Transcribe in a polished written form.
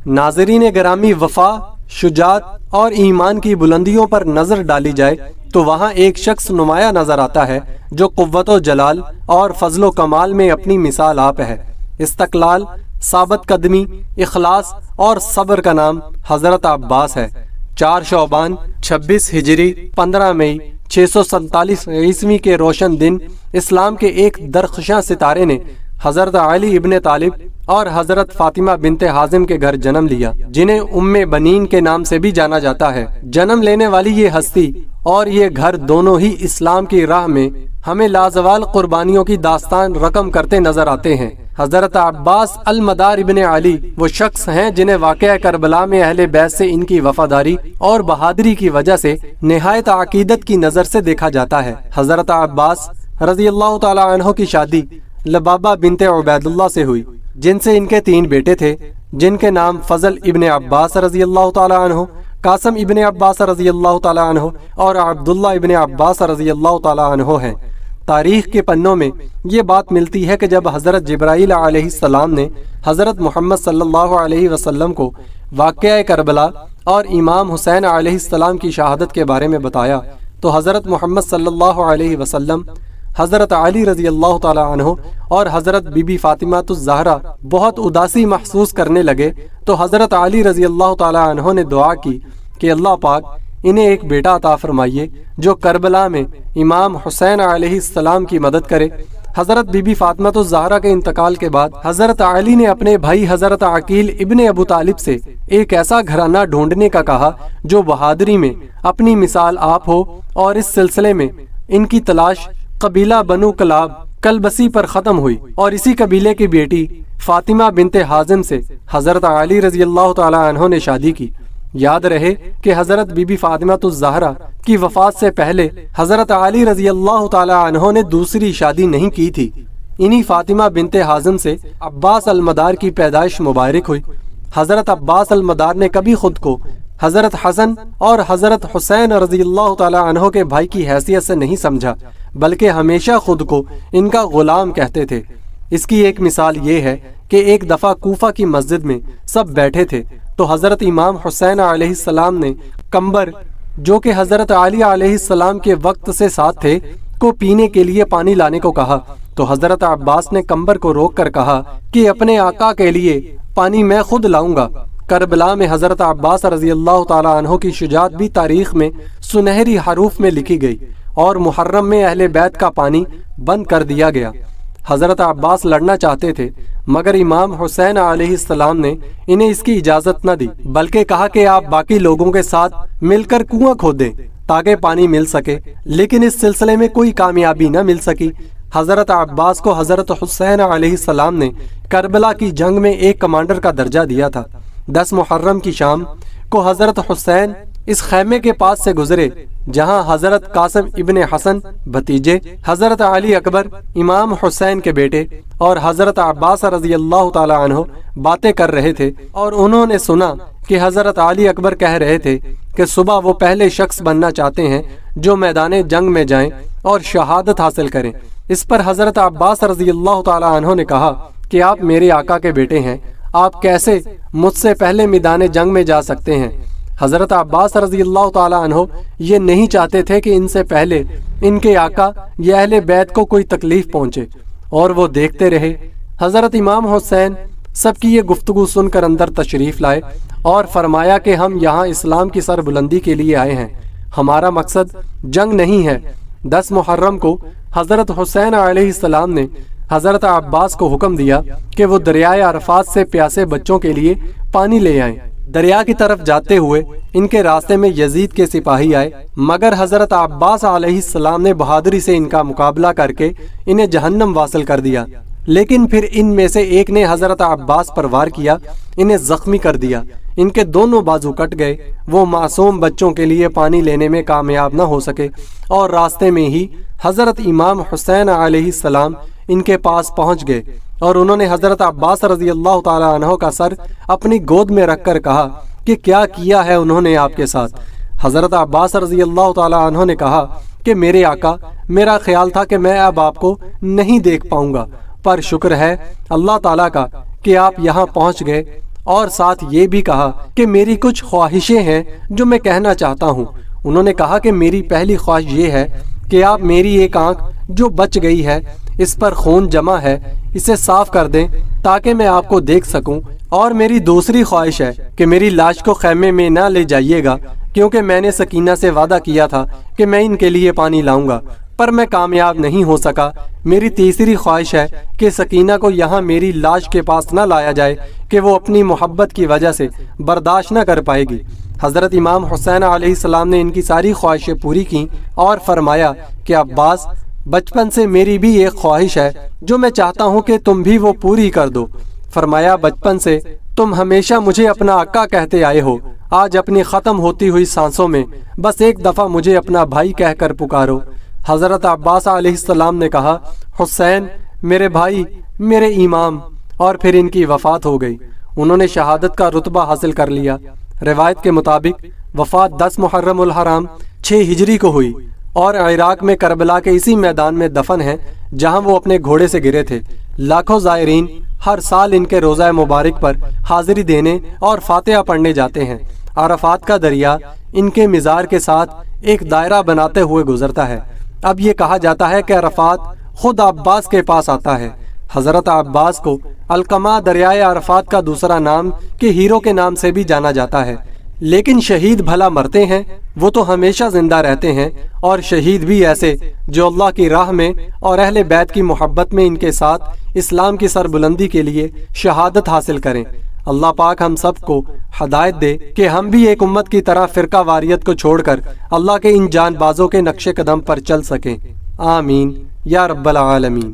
ناظرین گرامی، وفا، شجاعت اور ایمان کی بلندیوں پر نظر ڈالی جائے تو وہاں ایک شخص نمایاں نظر آتا ہے جو قوت و جلال اور فضل و کمال میں اپنی مثال آپ ہے۔ استقلال، ثابت قدمی، اخلاص اور صبر کا نام حضرت عباس ہے۔ 4 شعبان 26 ہجری 15 مئی 647 عیسوی کے روشن دن اسلام کے ایک درخشاں ستارے نے حضرت علی ابن طالب اور حضرت فاطمہ بنت حازم کے گھر جنم لیا، جنہیں ام بنین کے نام سے بھی جانا جاتا ہے۔ جنم لینے والی یہ ہستی اور یہ گھر دونوں ہی اسلام کی راہ میں ہمیں لازوال قربانیوں کی داستان رقم کرتے نظر آتے ہیں۔ حضرت عباس المدار ابن علی وہ شخص ہیں جنہیں واقعہ کربلا میں اہل بیت سے ان کی وفاداری اور بہادری کی وجہ سے نہایت عقیدت کی نظر سے دیکھا جاتا ہے۔ حضرت عباس رضی اللہ تعالی عنہ کی شادی لبابہ بنت عبید اللہ سے ہوئی، جن سے ان کے 3 بیٹے تھے، جن کے نام فضل ابن عباس رضی اللہ تعالی عنہ، قاسم ابن عباس رضی اللہ تعالی عنہ اور عبداللہ ابن عباس رضی اللہ تعالی عنہ ہیں۔ تاریخ کے پنوں میں یہ بات ملتی ہے کہ جب حضرت جبرائیل علیہ السلام نے حضرت محمد صلی اللہ علیہ وسلم کو واقعہ کربلا اور امام حسین علیہ السلام کی شہادت کے بارے میں بتایا تو حضرت محمد صلی اللہ علیہ وسلم، حضرت علی رضی اللہ تعالی عنہ اور حضرت بی بی فاطمہ الزہرا بہت اداسی محسوس کرنے لگے تو حضرت علی رضی اللہ تعالی عنہ نے دعا کی کہ اللہ پاک انہیں ایک بیٹا عطا فرمائیے جو کربلا میں امام حسین علیہ السلام کی مدد کرے۔ حضرت بی بی فاطمہ الزہرا کے انتقال کے بعد حضرت علی نے اپنے بھائی حضرت عقیل ابن ابو طالب سے ایک ایسا گھرانہ ڈھونڈنے کا کہا جو بہادری میں اپنی مثال آپ ہو، اور اس سلسلے میں ان کی تلاش قبیلہ بنو کلاب کلبسی پر ختم ہوئی اور اسی قبیلے کی بیٹی فاطمہ بنت حازم سے حضرت علی رضی اللہ تعالی عنہ نے شادی کی۔ یاد رہے کہ حضرت بی بی فاطمہ الزہرا کی وفات سے پہلے حضرت علی رضی اللہ تعالی عنہ نے دوسری شادی نہیں کی تھی۔ انہی فاطمہ بنت حازم سے عباس المدار کی پیدائش مبارک ہوئی۔ حضرت عباس المدار نے کبھی خود کو حضرت حسن اور حضرت حسین رضی اللہ تعالی عنہ کے بھائی کی حیثیت سے نہیں سمجھا، بلکہ ہمیشہ خود کو ان کا غلام کہتے تھے۔ اس کی ایک مثال یہ ہے کہ ایک دفعہ کوفہ کی مسجد میں سب بیٹھے تھے تو حضرت امام حسین علیہ السلام نے کمبر، جو کہ حضرت علی علیہ السلام کے وقت سے ساتھ تھے، کو پینے کے لیے پانی لانے کو کہا تو حضرت عباس نے کمبر کو روک کر کہا کہ اپنے آقا کے لیے پانی میں خود لاؤں گا۔ کربلا میں حضرت عباس رضی اللہ تعالی عنہ کی شجاعت بھی تاریخ میں سنہری حروف میں لکھی گئی اور محرم میں اہل بیت کا پانی بند کر دیا گیا۔ حضرت عباس لڑنا چاہتے تھے مگر امام حسین علیہ السلام نے انہیں اس کی اجازت نہ دی، بلکہ کہا کہ آپ باقی لوگوں کے ساتھ مل کر کنواں کھودیں تاکہ پانی مل سکے، لیکن اس سلسلے میں کوئی کامیابی نہ مل سکی۔ حضرت عباس کو حضرت حسین علیہ السلام نے کربلا کی جنگ میں ایک کمانڈر کا درجہ دیا تھا۔ 10 محرم کی شام کو حضرت حسین اس خیمے کے پاس سے گزرے جہاں حضرت قاسم ابن حسن بھتیجے، حضرت علی اکبر امام حسین کے بیٹے اور حضرت عباس رضی اللہ تعالی عنہ باتیں کر رہے تھے، اور انہوں نے سنا کہ حضرت علی اکبر کہہ رہے تھے کہ صبح وہ پہلے شخص بننا چاہتے ہیں جو میدان جنگ میں جائیں اور شہادت حاصل کریں۔ اس پر حضرت عباس رضی اللہ تعالی عنہ نے کہا کہ آپ میرے آقا کے بیٹے ہیں، آپ کیسے مجھ سے پہلے میدان جنگ میں جا سکتے ہیں؟ حضرت عباس رضی اللہ تعالی عنہ یہ نہیں چاہتے تھے کہ ان سے پہلے ان کے آقا یا اہل بیت کو کوئی تکلیف پہنچے، اور وہ دیکھتے رہے۔ حضرت امام حسین سب کی یہ گفتگو سن کر اندر تشریف لائے اور فرمایا کہ ہم یہاں اسلام کی سر بلندی کے لیے آئے ہیں، ہمارا مقصد جنگ نہیں ہے۔ 10 محرم کو حضرت حسین علیہ السلام نے حضرت عباس کو حکم دیا کہ وہ دریائے عرفات سے پیاسے بچوں کے لیے پانی لے آئیں۔ دریا کی طرف جاتے ہوئے ان کے راستے میں یزید کے سپاہی آئے، مگر حضرت عباس علیہ السلام نے بہادری سے ان کا مقابلہ کر کے انہیں جہنم واصل کر دیا۔ لیکن پھر ان میں سے ایک نے حضرت عباس پر وار کیا، انہیں زخمی کر دیا، ان کے دونوں بازو کٹ گئے۔ وہ معصوم بچوں کے لیے پانی لینے میں کامیاب نہ ہو سکے اور راستے میں ہی حضرت امام حسین علیہ السلام ان کے پاس پہنچ گئے اور انہوں نے حضرت عباس رضی اللہ تعالی عنہ کا سر اپنی گود میں رکھ کر کہا کہ کیا کیا ہے انہوں نے آپ کے ساتھ؟ حضرت عباس رضی اللہ تعالی عنہ نے کہا کہ میرے آقا، میرا خیال تھا کہ میں اب آپ کو نہیں دیکھ پاؤں گا، پر شکر ہے اللہ تعالیٰ کا کہ آپ یہاں پہنچ گئے اور ساتھ یہ بھی کہا کہ میری کچھ خواہشیں ہیں جو میں کہنا چاہتا ہوں۔ انہوں نے کہا کہ میری پہلی خواہش یہ ہے کہ آپ میری ایک آنکھ جو بچ گئی ہے، اس پر خون جمع ہے، اسے صاف کر دیں تاکہ میں آپ کو دیکھ سکوں، اور میری دوسری خواہش ہے کہ میری لاش کو خیمے میں نہ لے جائیے گا، کیونکہ میں نے سکینہ سے وعدہ کیا تھا کہ میں ان کے لیے پانی لاؤں گا، پر میں کامیاب نہیں ہو سکا۔ میری تیسری خواہش ہے کہ سکینہ کو یہاں میری لاش کے پاس نہ لایا جائے کہ وہ اپنی محبت کی وجہ سے برداشت نہ کر پائے گی۔ حضرت امام حسین علیہ السلام نے ان کی ساری خواہشیں پوری کیں اور فرمایا کہ عباس، بچپن سے میری بھی ایک خواہش ہے جو میں چاہتا ہوں کہ تم بھی وہ پوری کر دو۔ فرمایا بچپن سے تم ہمیشہ مجھے اپنا آقا کہتے آئے ہو، آج اپنی ختم ہوتی ہوئی سانسوں میں بس ایک دفعہ مجھے اپنا بھائی کہہ کر پکارو۔ حضرت عباس علیہ السلام نے کہا، حسین میرے بھائی، میرے امام، اور پھر ان کی وفات ہو گئی۔ انہوں نے شہادت کا رتبہ حاصل کر لیا۔ روایت کے مطابق وفات 10 محرم الحرام 6 ہجری کو ہوئی، اور عراق میں کربلا کے اسی میدان میں دفن ہیں جہاں وہ اپنے گھوڑے سے گرے تھے۔ لاکھوں زائرین ہر سال ان کے روزہ مبارک پر حاضری دینے اور فاتحہ پڑھنے جاتے ہیں۔ عرفات کا دریا ان کے مزار کے ساتھ ایک دائرہ بناتے ہوئے گزرتا ہے۔ اب یہ کہا جاتا ہے کہ عرفات خود عباس کے پاس آتا ہے۔ حضرت عباس کو القمہ دریائے عرفات کا دوسرا نام کہ ہیرو کے نام سے بھی جانا جاتا ہے، لیکن شہید بھلا مرتے ہیں، وہ تو ہمیشہ زندہ رہتے ہیں، اور شہید بھی ایسے جو اللہ کی راہ میں اور اہل بیت کی محبت میں ان کے ساتھ اسلام کی سربلندی کے لیے شہادت حاصل کریں۔ اللہ پاک ہم سب کو ہدایت دے کہ ہم بھی ایک امت کی طرح فرقہ واریت کو چھوڑ کر اللہ کے ان جان بازوں کے نقش قدم پر چل سکیں۔ آمین یا رب العالمین۔